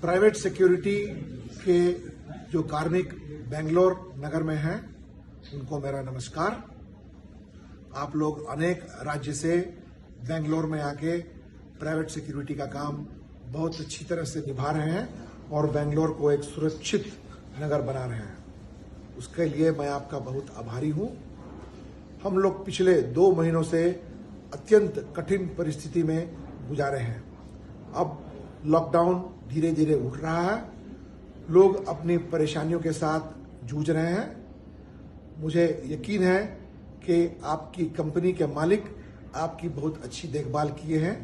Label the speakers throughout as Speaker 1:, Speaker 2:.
Speaker 1: Private security के जो कार्मिक बेंगलोर नगर में हैं, उनको मेरा नमस्कार। आप लोग अनेक राज्य से बेंगलोर में आके प्राइवेट सिक्योरिटी का काम बहुत अच्छी तरह से निभा रहे हैं और बेंगलोर को एक सुरक्षित नगर बना रहे हैं। उसके लिए मैं आपका बहुत आभारी हूं। हम लोग पिछले 2 महीनों से अत्यंत कठिन परिस्थिति में गुजारे हैं। अब लॉकडाउन धीरे धीरे उठ रहा है, लोग अपनी परेशानियों के साथ जूझ रहे हैं। मुझे यकीन है कि आपकी कंपनी के मालिक आपकी बहुत अच्छी देखभाल किए हैं।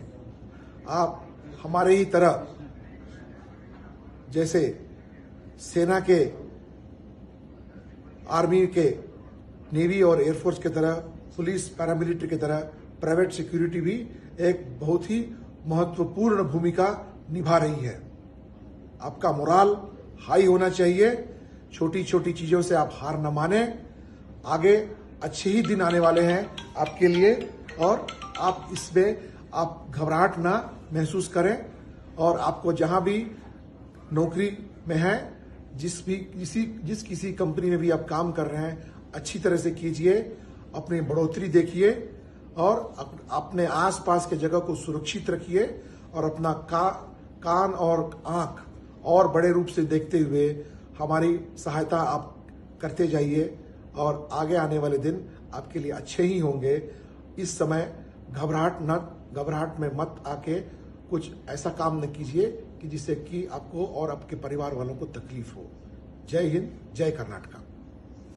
Speaker 1: आप हमारे ही तरह, जैसे सेना के, आर्मी के, नेवी और एयरफोर्स के तरह, पुलिस, पैरामिलिट्री की तरह प्राइवेट सिक्योरिटी भी एक बहुत ही महत्वपूर्ण भूमिका निभा रही है। आपका मोराल हाई होना चाहिए। छोटी छोटी चीजों से आप हार न माने। आगे अच्छे ही दिन आने वाले हैं आपके लिए और आप इसमें आप घबराहट ना महसूस करें। और आपको जहां भी नौकरी में है, जिस किसी कंपनी में भी आप काम कर रहे हैं, अच्छी तरह से कीजिए, अपनी बढ़ोतरी देखिए और अपने आसपास के जगह को सुरक्षित रखिए और अपना कान और आंख और बड़े रूप से देखते हुए हमारी सहायता आप करते जाइए और आगे आने वाले दिन आपके लिए अच्छे ही होंगे। इस समय घबराहट में मत आके कुछ ऐसा काम न कीजिए कि जिससे कि आपको और आपके परिवार वालों को तकलीफ हो। जय हिंद, जय कर्नाटका।